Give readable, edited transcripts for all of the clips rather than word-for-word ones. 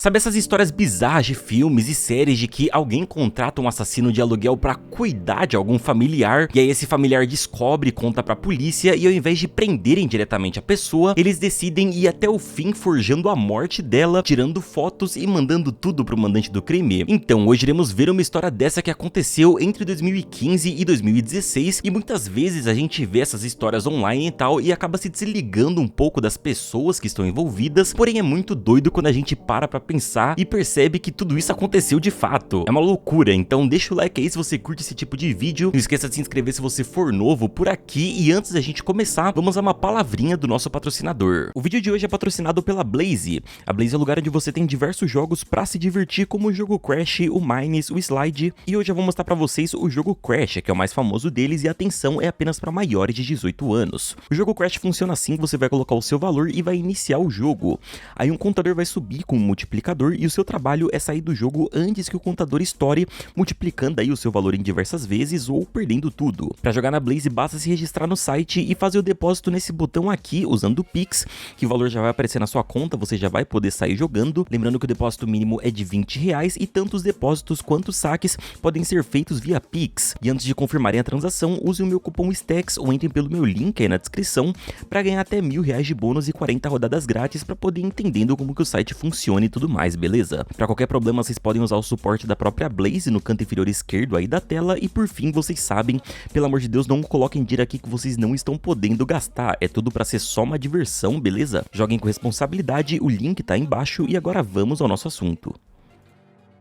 Sabe essas histórias bizarras de filmes e séries de que alguém contrata um assassino de aluguel pra cuidar de algum familiar, e aí esse familiar descobre e conta pra polícia, e ao invés de prenderem diretamente a pessoa, eles decidem ir até o fim forjando a morte dela, tirando fotos e mandando tudo pro mandante do crime? Então, hoje iremos ver uma história dessa que aconteceu entre 2015 e 2016, e muitas vezes a gente vê essas histórias online e tal, e acaba se desligando um pouco das pessoas que estão envolvidas, porém é muito doido quando a gente para pra pensar e percebe que tudo isso aconteceu de fato. É uma loucura, então deixa o like aí se você curte esse tipo de vídeo, não esqueça de se inscrever se você for novo por aqui, e antes da gente começar, vamos a uma palavrinha do nosso patrocinador. O vídeo de hoje é patrocinado pela Blaze. A Blaze é o lugar onde você tem diversos jogos pra se divertir, como o jogo Crash, o Mines, o Slide, e hoje eu vou mostrar pra vocês o jogo Crash, que é o mais famoso deles, e atenção, é apenas pra maiores de 18 anos. O jogo Crash funciona assim: você vai colocar o seu valor e vai iniciar o jogo. Aí um contador vai subir com um multiplicador, e o seu trabalho é sair do jogo antes que o contador estoure, multiplicando aí o seu valor em diversas vezes ou perdendo tudo. Para jogar na Blaze basta se registrar no site e fazer o depósito nesse botão aqui usando o Pix, que o valor já vai aparecer na sua conta, você já vai poder sair jogando. Lembrando que o depósito mínimo é de R$20 e tanto os depósitos quanto os saques podem ser feitos via Pix. E antes de confirmarem a transação, use o meu cupom STACKS ou entrem pelo meu link aí na descrição para ganhar até R$1.000 de bônus e 40 rodadas grátis para poder ir entendendo como que o site funciona e tudo mais, beleza? Para qualquer problema vocês podem usar o suporte da própria Blaze no canto inferior esquerdo aí da tela, e por fim vocês sabem, pelo amor de Deus, não coloquem dinheiro aqui que vocês não estão podendo gastar, é tudo para ser só uma diversão, beleza? Joguem com responsabilidade, o link tá aí embaixo, e agora vamos ao nosso assunto.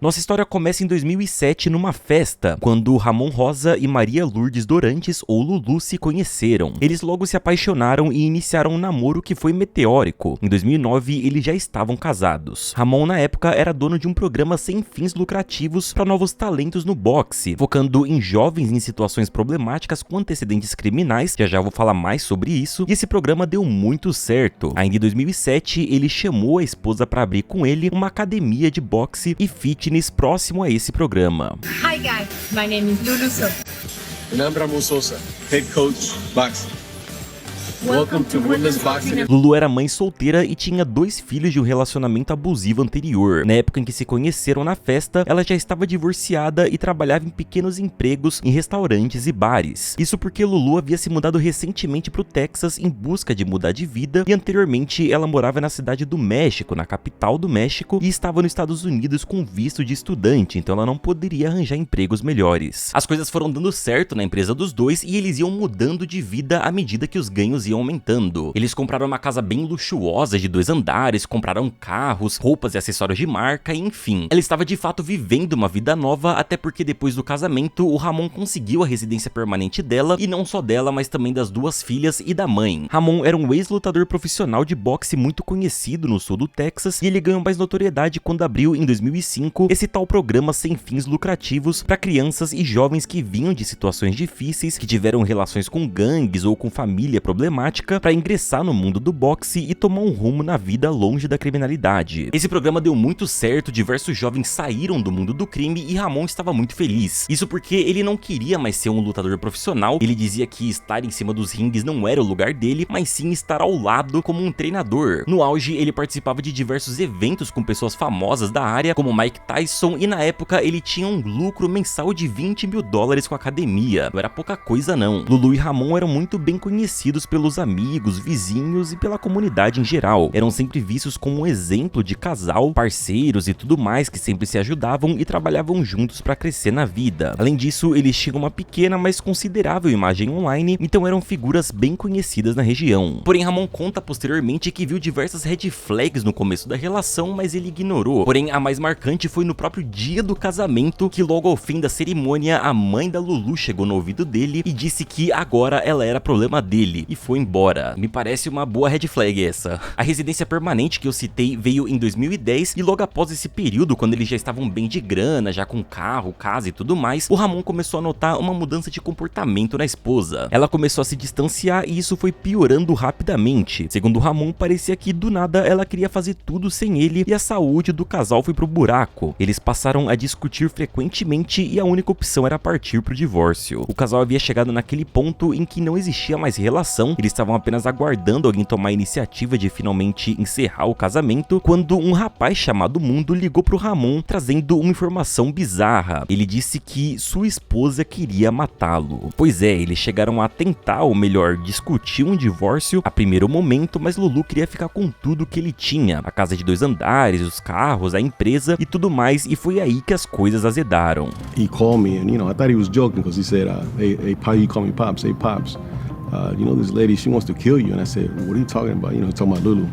Nossa história começa em 2007 numa festa, quando Ramon Rosa e Maria Lourdes Dorantes, ou Lulu, se conheceram. Eles logo se apaixonaram e iniciaram um namoro que foi meteórico. Em 2009, eles já estavam casados. Ramon, na época, era dono de um programa sem fins lucrativos para novos talentos no boxe, focando em jovens em situações problemáticas com antecedentes criminais. Já vou falar mais sobre isso, e esse programa deu muito certo. Ainda em 2007, ele chamou a esposa para abrir com ele uma academia de boxe e fitness próximo a esse programa. Hi guys, my name is Lulu Souza. And I'm Ramon Souza, head coach, boxing. Welcome to Women's Boxing. Lulu era mãe solteira e tinha 2 filhos de um relacionamento abusivo anterior. Na época em que se conheceram na festa, ela já estava divorciada e trabalhava em pequenos empregos em restaurantes e bares. Isso porque Lulu havia se mudado recentemente para o Texas em busca de mudar de vida, e anteriormente ela morava na cidade do México, na capital do México, e estava nos Estados Unidos com visto de estudante, então ela não poderia arranjar empregos melhores. As coisas foram dando certo na empresa dos dois e eles iam mudando de vida à medida que os ganhos iam aumentando. Eles compraram uma casa bem luxuosa de 2 andares, compraram carros, roupas e acessórios de marca, enfim. Ela estava de fato vivendo uma vida nova, até porque depois do casamento, o Ramon conseguiu a residência permanente dela, e não só dela, mas também das 2 filhas e da mãe. Ramon era um ex-lutador profissional de boxe muito conhecido no sul do Texas, e ele ganhou mais notoriedade quando abriu em 2005 esse tal programa sem fins lucrativos para crianças e jovens que vinham de situações difíceis, que tiveram relações com gangues ou com família problemática, para ingressar no mundo do boxe e tomar um rumo na vida longe da criminalidade. Esse programa deu muito certo, diversos jovens saíram do mundo do crime e Ramon estava muito feliz. Isso porque ele não queria mais ser um lutador profissional, ele dizia que estar em cima dos ringues não era o lugar dele, mas sim estar ao lado como um treinador. No auge, ele participava de diversos eventos com pessoas famosas da área, como Mike Tyson, e na época ele tinha um lucro mensal de $20 mil com a academia. Não era pouca coisa não. Lulu e Ramon eram muito bem conhecidos pelos amigos, vizinhos e pela comunidade em geral. Eram sempre vistos como um exemplo de casal, parceiros e tudo mais, que sempre se ajudavam e trabalhavam juntos para crescer na vida. Além disso, eles tinham uma pequena, mas considerável imagem online, então eram figuras bem conhecidas na região. Porém, Ramon conta posteriormente que viu diversas red flags no começo da relação, mas ele ignorou. Porém, a mais marcante foi no próprio dia do casamento, que logo ao fim da cerimônia, a mãe da Lulu chegou no ouvido dele e disse que agora ela era problema dele, e foi embora. Me parece uma boa red flag essa. A residência permanente que eu citei veio em 2010, e logo após esse período, quando eles já estavam bem de grana, já com carro, casa e tudo mais, o Ramon começou a notar uma mudança de comportamento na esposa. Ela começou a se distanciar e isso foi piorando rapidamente. Segundo o Ramon, parecia que do nada ela queria fazer tudo sem ele e a saúde do casal foi pro buraco. Eles passaram a discutir frequentemente e a única opção era partir pro divórcio. O casal havia chegado naquele ponto em que não existia mais relação, eles eles estavam apenas aguardando alguém tomar a iniciativa de finalmente encerrar o casamento, quando um rapaz chamado Mundo ligou pro Ramon trazendo uma informação bizarra. Ele disse que sua esposa queria matá-lo. Pois é, eles chegaram a tentar, ou melhor, discutir um divórcio a primeiro momento, mas Lulu queria ficar com tudo que ele tinha, a casa de 2 andares, os carros, a empresa e tudo mais, e foi aí que as coisas azedaram. He called me and, I thought he was joking because he said, hey, he called me Pops, hey, Pops, this lady, she wants to kill you. And I said, what are you talking about? Talking about Lulu.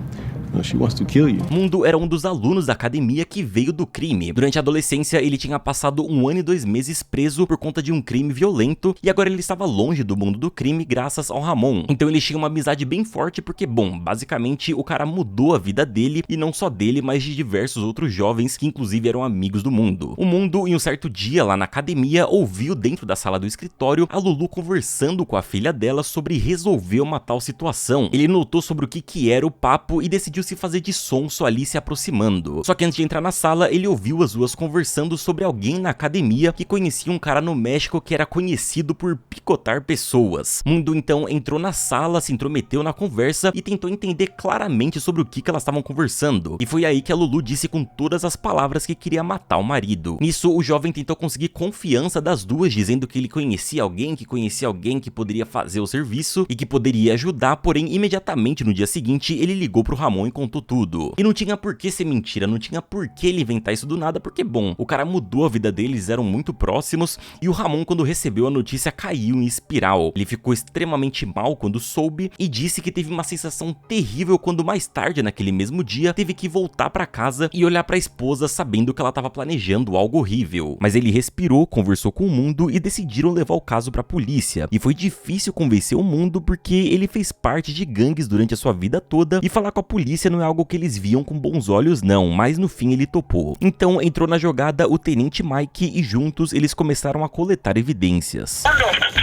She wants to kill you. Mundo era um dos alunos da academia que veio do crime. Durante a adolescência, ele tinha passado 1 ano e 2 meses preso por conta de um crime violento, e agora ele estava longe do mundo do crime graças ao Ramon. Então eles tinham uma amizade bem forte porque, bom, basicamente o cara mudou a vida dele, e não só dele, mas de diversos outros jovens que inclusive eram amigos do Mundo. O Mundo, em um certo dia lá na academia, ouviu dentro da sala do escritório a Lulu conversando com a filha dela sobre resolver uma tal situação. Ele notou sobre o que era o papo e decidiu se fazer de sonso ali se aproximando. Só que antes de entrar na sala, ele ouviu as duas conversando sobre alguém na academia que conhecia um cara no México que era conhecido por picotar pessoas. Mundo então entrou na sala, se intrometeu na conversa e tentou entender claramente sobre o que elas estavam conversando. E foi aí que a Lulu disse com todas as palavras que queria matar o marido. Nisso, o jovem tentou conseguir confiança das duas, dizendo que ele conhecia alguém que poderia fazer o serviço e que poderia ajudar, porém imediatamente no dia seguinte ele ligou pro Ramon e contou tudo. E não tinha por que ser mentira, não tinha por que ele inventar isso do nada, porque, bom, o cara mudou a vida deles, eram muito próximos, e o Ramon, quando recebeu a notícia, caiu em espiral. Ele ficou extremamente mal quando soube e disse que teve uma sensação terrível quando mais tarde, naquele mesmo dia, teve que voltar pra casa e olhar pra esposa sabendo que ela tava planejando algo horrível. Mas ele respirou, conversou com o Mundo e decidiram levar o caso pra polícia. E foi difícil convencer o Mundo porque ele fez parte de gangues durante a sua vida toda e falar com a polícia não é algo que eles viam com bons olhos não, mas no fim ele topou. Então entrou na jogada o Tenente Mike e juntos eles começaram a coletar evidências.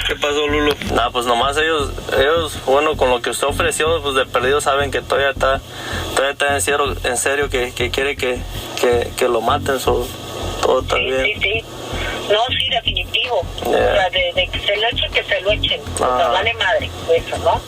¿Qué pasó, Lulu? Nada, pues nomás ellos, bueno, con lo que usted ofreció, pues de perdido saben que todavía está en serio que quiere que lo maten, todo está bien. Sí. No, sí, definitivo. O sea, de que se lo echen. O sea, vale madre, eso, ¿no?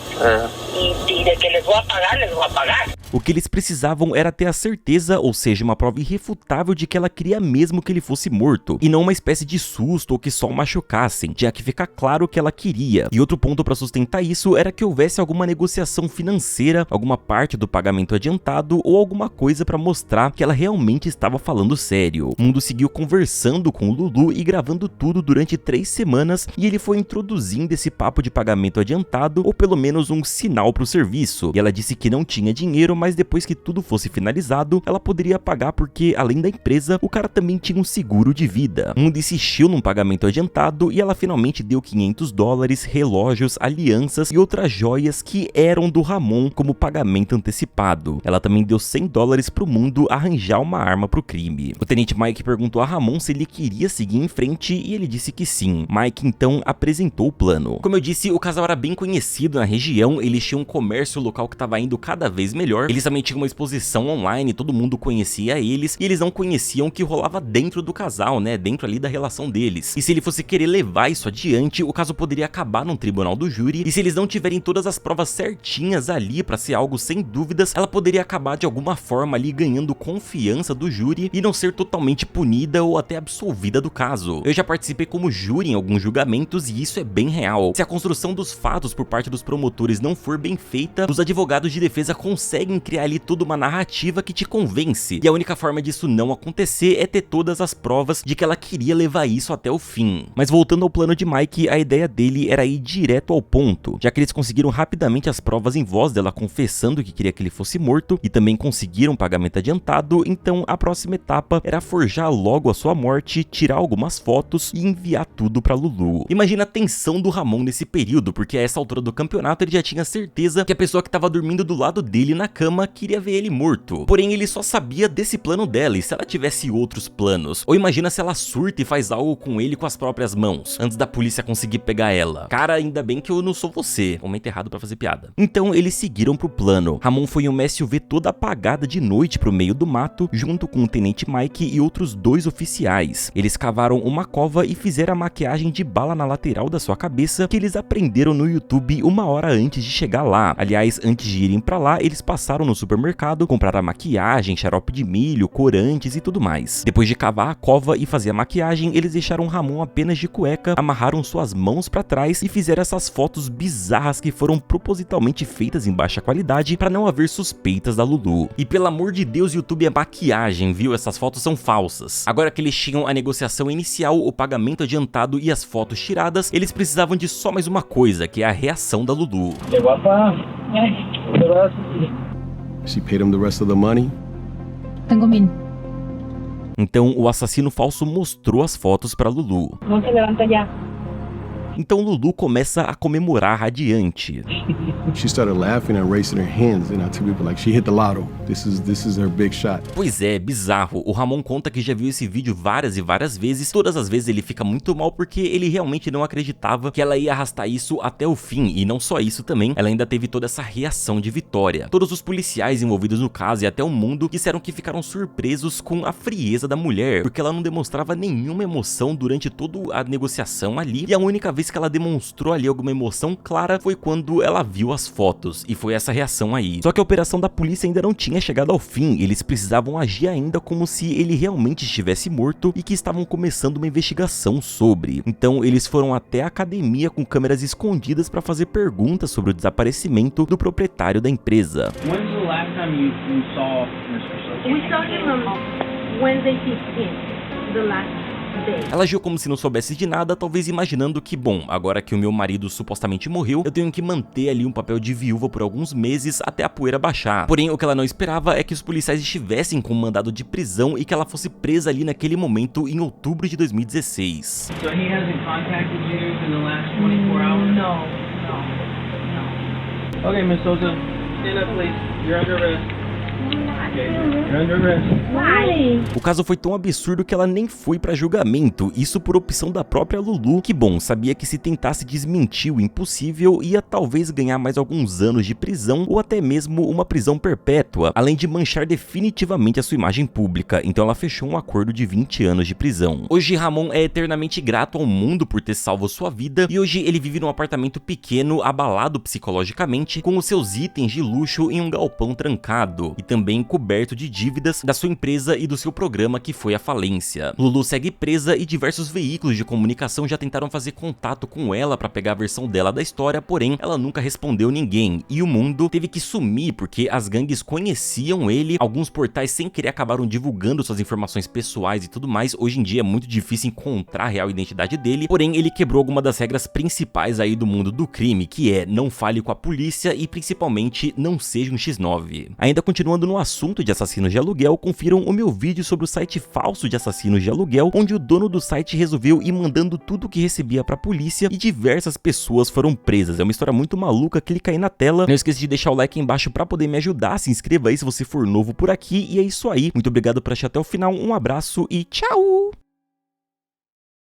Y de que les voy a pagar. O que eles precisavam era ter a certeza, ou seja, uma prova irrefutável de que ela queria mesmo que ele fosse morto, e não uma espécie de susto ou que só o machucassem, já que fica claro o que ela queria. E outro ponto para sustentar isso era que houvesse alguma negociação financeira, alguma parte do pagamento adiantado ou alguma coisa para mostrar que ela realmente estava falando sério. O Mundo seguiu conversando com o Lulu e gravando tudo durante 3 semanas, e ele foi introduzindo esse papo de pagamento adiantado, ou pelo menos um sinal para o serviço. E ela disse que não tinha dinheiro, mas depois que tudo fosse finalizado, ela poderia pagar porque, além da empresa, o cara também tinha um seguro de vida. Mundo insistiu num pagamento adiantado e ela finalmente deu $500, relógios, alianças e outras joias que eram do Ramon como pagamento antecipado. Ela também deu $100 pro Mundo arranjar uma arma pro crime. O Tenente Mike perguntou a Ramon se ele queria seguir em frente e ele disse que sim. Mike então apresentou o plano. Como eu disse, o casal era bem conhecido na região, eles tinham um comércio local que estava indo cada vez melhor, eles também tinham uma exposição online, todo mundo conhecia eles, e eles não conheciam o que rolava dentro do casal, né, dentro ali da relação deles. E se ele fosse querer levar isso adiante, o caso poderia acabar num tribunal do júri, e se eles não tiverem todas as provas certinhas ali pra ser algo sem dúvidas, ela poderia acabar de alguma forma ali ganhando confiança do júri e não ser totalmente punida ou até absolvida do caso. Eu já participei como júri em alguns julgamentos e isso é bem real. Se a construção dos fatos por parte dos promotores não for bem feita, os advogados de defesa conseguem criar ali toda uma narrativa que te convence, e a única forma disso não acontecer é ter todas as provas de que ela queria levar isso até o fim. Mas voltando ao plano de Mike, a ideia dele era ir direto ao ponto, já que eles conseguiram rapidamente as provas em voz dela confessando que queria que ele fosse morto, e também conseguiram pagamento adiantado, então a próxima etapa era forjar logo a sua morte, tirar algumas fotos e enviar tudo pra Lulu. Imagina a tensão do Ramon nesse período, porque a essa altura do campeonato ele já tinha certeza que a pessoa que estava dormindo do lado dele na cama cama queria ver ele morto. Porém, ele só sabia desse plano dela, e se ela tivesse outros planos? Ou imagina se ela surta e faz algo com ele com as próprias mãos, antes da polícia conseguir pegar ela. Cara, ainda bem que eu não sou você. Momento errado pra fazer piada. Então, eles seguiram pro plano. Ramon foi em uma SUV toda apagada de noite pro meio do mato, junto com o tenente Mike e outros 2 oficiais. Eles cavaram uma cova e fizeram a maquiagem de bala na lateral da sua cabeça, que eles aprenderam no YouTube 1 hora antes de chegar lá. Aliás, antes de irem pra lá, eles passaram no supermercado, compraram a maquiagem, xarope de milho, corantes e tudo mais. Depois de cavar a cova e fazer a maquiagem, eles deixaram Ramon apenas de cueca, amarraram suas mãos pra trás e fizeram essas fotos bizarras que foram propositalmente feitas em baixa qualidade para não haver suspeitas da Lulu. E pelo amor de Deus, YouTube é maquiagem, viu? Essas fotos são falsas. Agora que eles tinham a negociação inicial, o pagamento adiantado e as fotos tiradas, eles precisavam de só mais uma coisa, que é a reação da Lulu. She paid him the rest of the money. Tengo 1000. Então o assassino falso mostrou as fotos para Lulu. No se levanta ya. Então Lulu começa a comemorar radiante. She started laughing and raising her hands, and I tell people like she hit the lotto. This is her big shot. Pois é, bizarro. O Ramon conta que já viu esse vídeo várias e várias vezes. Todas as vezes ele fica muito mal porque ele realmente não acreditava que ela ia arrastar isso até o fim. E não só isso também, ela ainda teve toda essa reação de vitória. Todos os policiais envolvidos no caso e até o mundo disseram que ficaram surpresos com a frieza da mulher, porque ela não demonstrava nenhuma emoção durante toda a negociação ali. E a única vez que ela demonstrou ali alguma emoção clara foi quando ela viu as fotos, e foi essa reação aí. Só que a operação da polícia ainda não tinha chegado ao fim, eles precisavam agir ainda como se ele realmente estivesse morto e que estavam começando uma investigação sobre. Então eles foram até a academia com câmeras escondidas para fazer perguntas sobre o desaparecimento do proprietário da empresa. When's the last time you saw Mr. Sosa? We saw him on Wednesday 15th, the last day. Ela agiu como se não soubesse de nada, talvez imaginando que, bom, agora que o meu marido supostamente morreu, eu tenho que manter ali um papel de viúva por alguns meses até a poeira baixar. Porém, o que ela não esperava é que os policiais estivessem com um mandado de prisão e que ela fosse presa ali naquele momento em outubro de 2016. So he hasn't contacted you in the last 24 hours? No. Okay, Miss Sosa, stand up, please. You're under arrest. Okay, you're under arrest. Why? O caso foi tão absurdo que ela nem foi pra julgamento, isso por opção da própria Lulu, que, bom, sabia que se tentasse desmentir o impossível, ia talvez ganhar mais alguns anos de prisão ou até mesmo uma prisão perpétua, além de manchar definitivamente a sua imagem pública, então ela fechou um acordo de 20 anos de prisão. Hoje Ramon é eternamente grato ao mundo por ter salvo sua vida, e hoje ele vive num apartamento pequeno, abalado psicologicamente, com os seus itens de luxo em um galpão trancado, e também coberto de dívidas da sua empresa e do seu programa que foi à falência. Lulu segue presa e diversos veículos de comunicação já tentaram fazer contato com ela para pegar a versão dela da história, porém ela nunca respondeu ninguém, e o mundo teve que sumir porque as gangues conheciam ele, alguns portais sem querer acabaram divulgando suas informações pessoais e tudo mais. Hoje em dia é muito difícil encontrar a real identidade dele, porém ele quebrou alguma das regras principais aí do mundo do crime, que é não fale com a polícia e principalmente não seja um X9. Ainda continuando no assunto de assassinos de aluguel, confiram o meu vídeo sobre o site falso de assassinos de aluguel, onde o dono do site resolveu ir mandando tudo que recebia pra polícia e diversas pessoas foram presas. É uma história muito maluca, clica aí na tela. Não esqueça de deixar o like aí embaixo pra poder me ajudar, se inscreva aí se você for novo por aqui, e é isso aí. Muito obrigado por assistir até o final, um abraço e tchau!